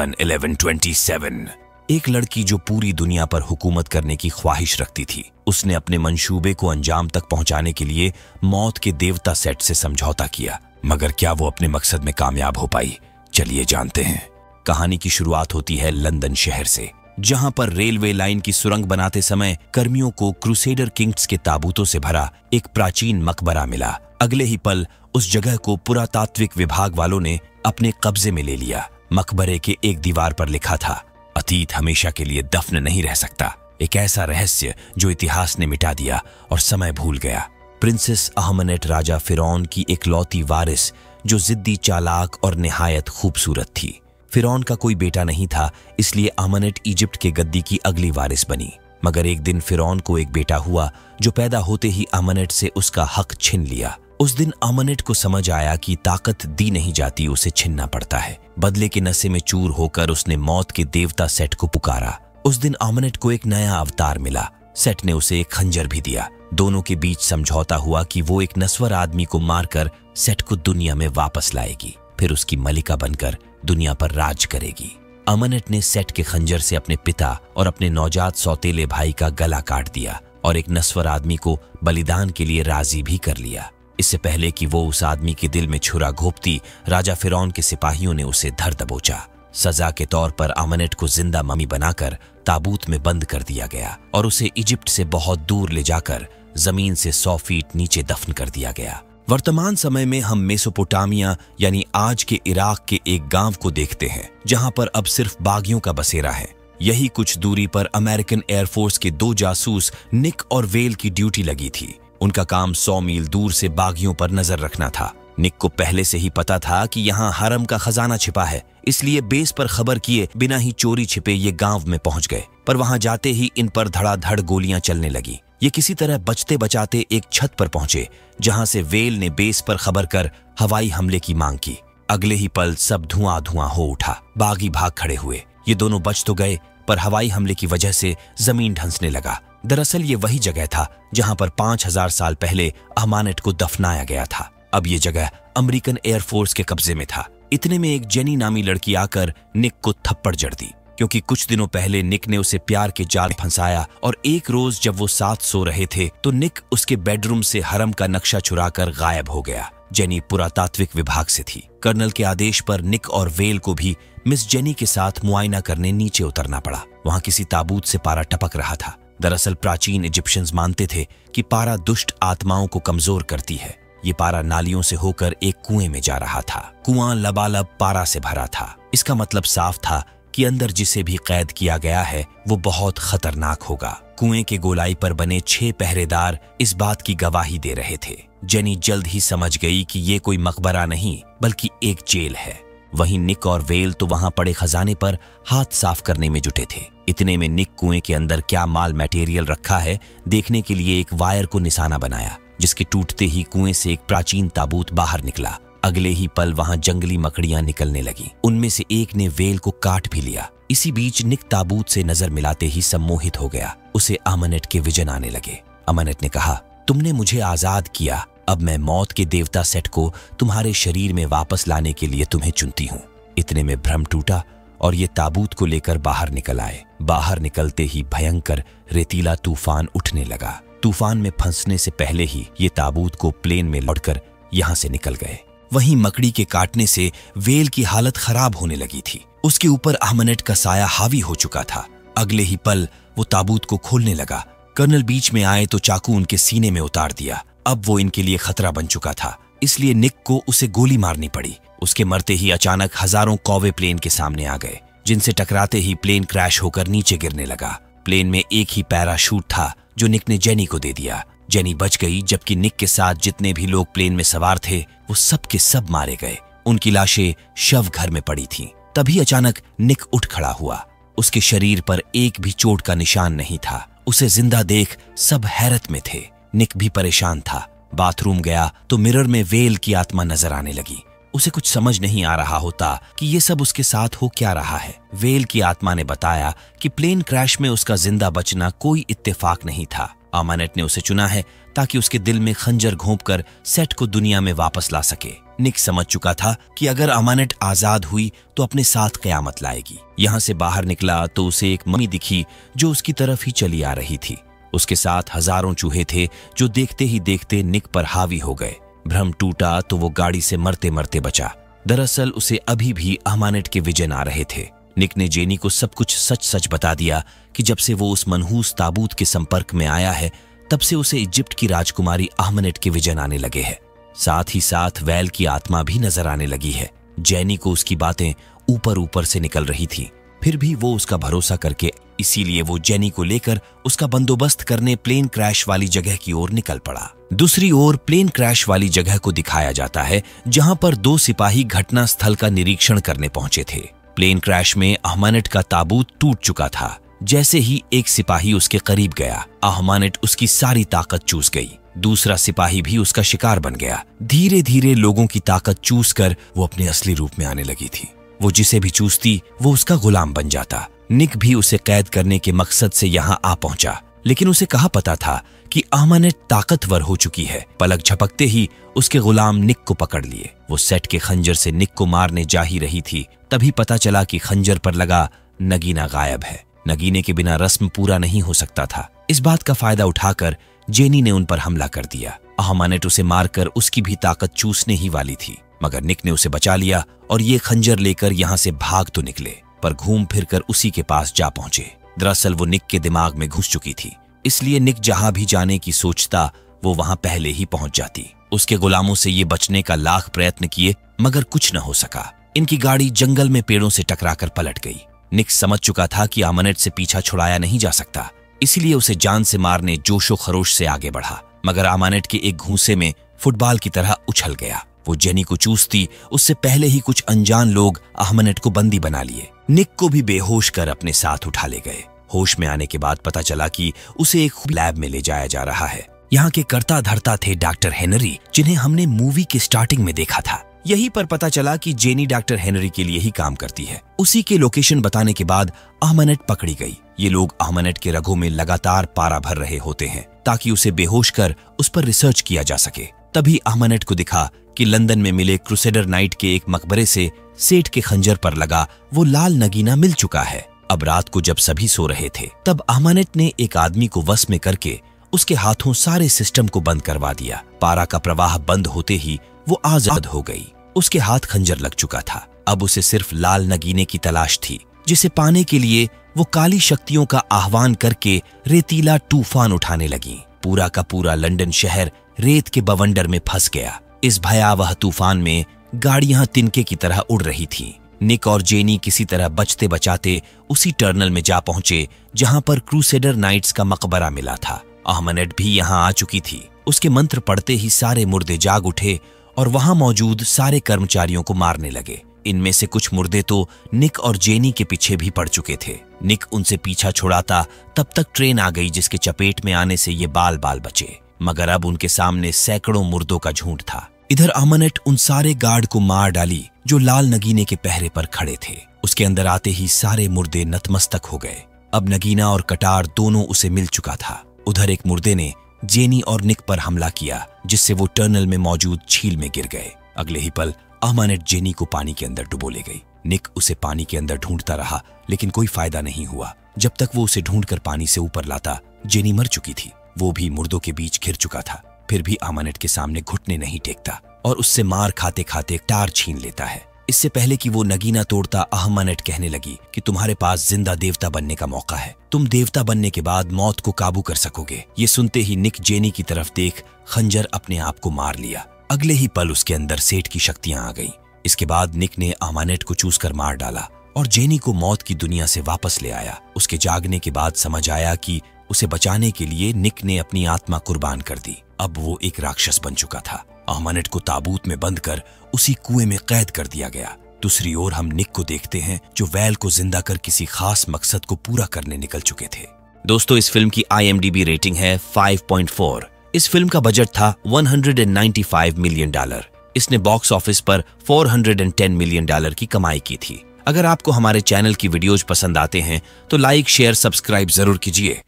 सन 1127 एक लड़की जो पूरी दुनिया पर हुकूमत करने की ख्वाहिश रखती थी, उसने अपने मंशूबे को अंजाम तक पहुंचाने के लिए मौत के देवता सेट से समझौता किया। मगर क्या वो अपने मकसद में कामयाब हो पाई? चलिए जानते हैं। कहानी की शुरुआत होती है लंदन शहर से, जहां पर रेलवे लाइन की सुरंग बनाते समय कर्मियों को क्रूसेडर किंग्स के ताबूतों से भरा एक प्राचीन मकबरा मिला। अगले ही पल उस जगह को पुरातात्विक विभाग वालों ने अपने कब्जे में ले लिया। मकबरे के एक दीवार पर लिखा था, अतीत हमेशा के लिए दफन नहीं रह सकता। एक ऐसा रहस्य जो इतिहास ने मिटा दिया और समय भूल गया। प्रिंसेस अहमनेट राजा फिरौन की इकलौती वारिस, जो जिद्दी, चालाक और निहायत खूबसूरत थी। फिरौन का कोई बेटा नहीं था, इसलिए अहमनेट इजिप्ट के गद्दी की अगली वारिस बनी। मगर एक दिन फिरौन को एक बेटा हुआ जो पैदा होते ही अहमनेट से उसका हक छीन लिया। उस दिन अहमनेट को समझ आया कि ताकत दी नहीं जाती, उसे छीनना पड़ता है। बदले के नशे में चूर होकर उसने मौत के देवता सेट को पुकारा। उस दिन अहमनेट को एक नया अवतार मिला। सेट ने उसे एक खंजर भी दिया। दोनों के बीच समझौता हुआ कि वो एक नस्वर आदमी को मारकर सेट को दुनिया में वापस लाएगी, फिर उसकी मलिका बनकर दुनिया पर राज करेगी। अहमनेट ने सेट के खंजर से अपने पिता और अपने नौजात सौतेले भाई का गला काट दिया और एक नस्वर आदमी को बलिदान के लिए राजी भी कर लिया। इससे पहले कि वो उस आदमी के दिल में छुरा घोंपती, राजा फिरौन के सिपाहियों ने उसे धर दबोचा। सजा के तौर पर अहमनेट को जिंदा मम्मी बनाकर ताबूत में बंद कर दिया गया और उसे इजिप्ट से बहुत दूर ले जाकर जमीन से 100 फीट नीचे दफन कर दिया गया। वर्तमान समय में हम मेसोपोटामिया यानी आज के इराक के एक गांव को देखते हैं, जहां पर अब सिर्फ बागियों का बसेरा है। यही कुछ दूरी पर अमेरिकन एयरफोर्स के 2 जासूस निक और वेल की ड्यूटी लगी थी। उनका काम 100 मील दूर से बागियों पर नजर रखना था। निक को पहले से ही पता था कि यहाँ हरम का खजाना छिपा है, इसलिए बेस पर खबर किए बिना ही चोरी छिपे ये गांव में पहुंच गए। पर वहां जाते ही इन पर धड़ाधड़ गोलियां चलने लगी। ये किसी तरह बचते बचाते एक छत पर पहुंचे, जहां से वेल ने बेस पर खबर कर हवाई हमले की मांग की। अगले ही पल सब धुआं धुआं हो उठा। बागी भाग खड़े हुए। ये दोनों बच तो गए, पर हवाई हमले की वजह से जमीन धंसने लगा। दरअसल ये वही जगह था जहां पर 5000 साल पहले अहमनेट को दफनाया गया था। अब ये जगह अमेरिकन एयरफोर्स के कब्जे में था। इतने में एक जेनी नामी लड़की आकर निक को थप्पड़ जड़ दी, क्योंकि कुछ दिनों पहले निक ने उसे प्यार के जाल फंसाया। और एक रोज जब वो साथ सो रहे थे तो निक उसके बेडरूम से हरम का नक्शा चुराकर गायब हो गया। जेनी पुरातात्विक विभाग से थी। कर्नल के आदेश पर निक और वेल को भी मिस जेनी के साथ मुआयना करने नीचे उतरना पड़ा। वहां किसी ताबूत से पारा टपक रहा था। दरअसल प्राचीन इजिप्शियंस मानते थे कि पारा दुष्ट आत्माओं को कमजोर करती है। ये पारा नालियों से होकर एक कुएं में जा रहा था। कुआं लबालब पारा से भरा था। इसका मतलब साफ था कि अंदर जिसे भी कैद किया गया है वो बहुत खतरनाक होगा। कुएं के गोलाई पर बने 6 पहरेदार इस बात की गवाही दे रहे थे। जेनी जल्द ही समझ गई कि ये कोई मकबरा नहीं बल्कि एक जेल है। वहीं निक और वेल तो वहां पड़े खजाने पर हाथ साफ करने में जुटे थे। इतने में निक कुएं के अंदर क्या माल मटेरियल रखा है देखने के लिए एक वायर को निशाना बनाया, जिसके टूटते ही कुएं से एक प्राचीन ताबूत बाहर निकला। अगले ही पल वहां जंगली मकड़ियां निकलने लगी। उनमें से एक ने वेल को काट भी लिया। इसी बीच निक ताबूत से नजर मिलाते ही सम्मोहित हो गया। उसे अहमनेट के विजन आने लगे। अहमनेट ने कहा, तुमने मुझे आजाद किया, अब मैं मौत के देवता सेट को तुम्हारे शरीर में वापस लाने के लिए तुम्हें चुनती हूँ। इतने में भ्रम टूटा और ये ताबूत को लेकर बाहर निकल आए। बाहर निकलते ही भयंकर रेतीला तूफान उठने लगा। तूफान में फंसने से पहले ही ये ताबूत को प्लेन में लौटकर यहाँ से निकल गए। वहीं मकड़ी के काटने से वेल की हालत खराब होने लगी थी। उसके ऊपर अहमनेट का साया हावी हो चुका था। अगले ही पल वो ताबूत को खोलने लगा। कर्नल बीच में आए तो चाकू उनके सीने में उतार दिया। अब वो इनके लिए खतरा बन चुका था, इसलिए निक को उसे गोली मारनी पड़ी। उसके मरते ही अचानक हजारों कौवे प्लेन के सामने आ गए, जिनसे टकराते ही प्लेन क्रैश होकर नीचे गिरने लगा। प्लेन में एक ही पैराशूट था जो निक ने जेनी को दे दिया। जेनी बच गई, जबकि निक के साथ जितने भी लोग प्लेन में सवार थे वो सब के सब मारे गए। उनकी लाशें शव घर में पड़ी थीं। तभी अचानक निक उठ खड़ा हुआ। उसके शरीर पर एक भी चोट का निशान नहीं था। उसे जिंदा देख सब हैरत में थे। निक भी परेशान था। बाथरूम गया तो मिरर में वेल की आत्मा नजर आने लगी। उसे कुछ समझ नहीं आ रहा होता कि ये सब उसके साथ हो क्या रहा है। वेल की आत्मा ने बताया कि प्लेन क्रैश में उसका जिंदा बचना कोई इत्तेफाक नहीं था। अमानेट ने उसे चुना है ताकि उसके दिल में खंजर घोंपकर सेट को दुनिया में वापस ला सके। निक समझ चुका था कि अगर अमानेट आजाद हुई तो अपने साथ कयामत लाएगी। यहाँ से बाहर निकला तो उसे एक मम्मी दिखी जो उसकी तरफ ही चली आ रही थी। उसके साथ हजारों चूहे थे जो देखते ही देखते निक पर हावी हो गए। भ्रम टूटा तो वो गाड़ी से मरते मरते बचा। दरअसल उसे अभी भी अमानेट के विजन आ रहे थे। निक ने जेनी को सब कुछ सच सच बता दिया कि जब से वो उस मनहूस ताबूत के संपर्क में आया है तब से उसे इजिप्ट की राजकुमारी अहमनेट के विजन आने लगे हैं। साथ ही साथ वैल की आत्मा भी नजर आने लगी है। जेनी को उसकी बातें ऊपर ऊपर से निकल रही थी, फिर भी वो उसका भरोसा करके इसीलिए वो जेनी को लेकर उसका बंदोबस्त करने प्लेन क्रैश वाली जगह की ओर निकल पड़ा। दूसरी ओर प्लेन क्रैश वाली जगह को दिखाया जाता है जहां पर 2 सिपाही घटना स्थल का निरीक्षण करने पहुंचे थे। प्लेन क्रैश में अहमानेट का ताबूत टूट चुका था। जैसे ही एक सिपाही उसके करीब गया, अहमानेट उसकी सारी ताकत चूस गई। दूसरा सिपाही भी उसका शिकार बन गया। धीरे धीरे लोगों की ताकत चूस कर वो अपने असली रूप में आने लगी थी। वो जिसे भी चूसती वो उसका गुलाम बन जाता। निक भी उसे कैद करने के मकसद से यहाँ आ पहुंचा, लेकिन उसे कहाँ पता था कि अहमानेट ताकतवर हो चुकी है। पलक झपकते ही उसके गुलाम निक को पकड़ लिए। वो सेट के खंजर से निक को मारने जा ही रही थी, तभी पता चला कि खंजर पर लगा नगीना गायब है। नगीने के बिना रस्म पूरा नहीं हो सकता था। इस बात का फायदा उठाकर जेनी ने उन पर हमला कर दिया। अहमानेट उसे मारकर उसकी भी ताकत चूसने ही वाली थी, मगर निक ने उसे बचा लिया और ये खंजर लेकर यहाँ से भाग तो निकले, पर घूम फिर कर उसी के पास जा पहुंचे। दरअसल वो निक के दिमाग में घुस चुकी थी, इसलिए निक जहां भी जाने की सोचता वो वहां पहले ही पहुंच जाती। उसके गुलामों से ये बचने का लाख प्रयत्न किए मगर कुछ न हो सका। इनकी गाड़ी जंगल में पेड़ों से टकराकर पलट गई। निक समझ चुका था कि अमानेट से पीछा छुड़ाया नहीं जा सकता, इसलिए उसे जान से मारने जोशो खरोश से आगे बढ़ा, मगर अमानेट के एक घूंसे में फुटबॉल की तरह उछल गया। वो जेनी को चूसती उससे पहले ही कुछ अनजान लोग अहमानेट को बंदी बना लिए। निक को भी बेहोश कर अपने साथ उठा ले गए। होश में आने के बाद पता चला कि उसे एक लैब में ले जाया जा रहा है। यहाँ के कर्ता धर्ता थे डॉक्टर हेनरी, जिन्हें हमने मूवी के स्टार्टिंग में देखा था। यहीं पर पता चला कि जेनी डॉक्टर हेनरी के लिए ही काम करती है। उसी के लोकेशन बताने के बाद अहमानेट पकड़ी गई। ये लोग अहमानेट के रगों में लगातार पारा भर रहे होते हैं ताकि उसे बेहोश कर उस पर रिसर्च किया जा सके। तभी अहमानेट को दिखा कि लंदन में मिले क्रूसेडर नाइट के एक मकबरे से सेठ के खंजर पर लगा वो लाल नगीना मिल चुका है। अब रात को जब सभी सो रहे थे तब अहमानेट ने एक आदमी को वश में करके उसके हाथों सारे सिस्टम को बंद करवा दिया। पारा का प्रवाह बंद होते ही वो आजाद हो गई। उसके हाथ खंजर लग चुका था। अब उसे सिर्फ लाल नगीने की तलाश थी, जिसे पाने के लिए वो काली शक्तियों का आह्वान करके रेतीला तूफान उठाने लगी। पूरा का पूरा लंदन शहर रेत के बवंडर में फंस गया। इस भयावह तूफान में गाड़ियां तिनके की तरह उड़ रही थीं। निक और जेनी किसी तरह बचते बचाते उसी टर्नल में जा पहुंचे जहां पर क्रूसेडर नाइट्स का मकबरा मिला था। अहमानेट भी यहां आ चुकी थी। उसके मंत्र पढ़ते ही सारे मुर्दे जाग उठे और वहां मौजूद सारे कर्मचारियों को मारने लगे। इनमें से कुछ मुर्दे तो निक और जेनी के पीछे भी पड़ चुके थे। निक उनसे पीछा छुड़ाता तब तक ट्रेन आ गई जिसके चपेट में आने से ये बाल बाल बचे, मगर अब उनके सामने सैकड़ों मुर्दों का झुंड था। इधर अहमानेट उन सारे गार्ड को मार डाली जो लाल नगीने के पहरे पर खड़े थे। उसके अंदर आते ही सारे मुर्दे नतमस्तक हो गए। अब नगीना और कटार दोनों उसे मिल चुका था। उधर एक मुर्दे ने जेनी और निक पर हमला किया, जिससे वो टनल में मौजूद झील में गिर गए। अगले ही पल अहमानेट जेनी को पानी के अंदर डुबो ले गई। निक उसे पानी के अंदर ढूंढता रहा, लेकिन कोई फायदा नहीं हुआ। जब तक वो उसे ढूंढकर पानी से ऊपर लाता, जेनी मर चुकी थी। वो भी मुर्दों के बीच घिर चुका था। फिर भी अहमानेट के सामने घुटने नहीं टेकता और उससे मार खाते खाते टार छीन लेता है। इससे पहले कि वो नगीना तोड़ता, अहमानेट कहने लगी कि तुम्हारे पास जिंदा देवता बनने का मौका है। तुम देवता बनने के बाद मौत को काबू कर सकोगे। ये सुनते ही निक जेनी की तरफ देख खंजर अपने आप को मार लिया। अगले ही पल उसके अंदर सेठ की शक्तियां आ गईं। इसके बाद निक ने अहमानेट को चूस कर मार डाला और जेनी को मौत की दुनिया से वापस ले आया। उसके जागने के बाद समझ आया कि उसे बचाने के लिए निक ने अपनी आत्मा कुर्बान कर दी। अब वो एक राक्षस बन चुका था। अहमानेट को ताबूत में बंद कर उसी कुएं में कैद कर दिया गया। दूसरी ओर हम निक को देखते हैं जो वैल को जिंदा कर किसी खास मकसद को पूरा करने निकल चुके थे। दोस्तों, इस फिल्म की IMDb रेटिंग है 5.4। इस फिल्म का बजट था $195 मिलियन। इसने बॉक्स ऑफिस पर $410 मिलियन की कमाई की थी। अगर आपको हमारे चैनल की वीडियोज पसंद आते हैं तो लाइक, शेयर, सब्सक्राइब जरूर कीजिए।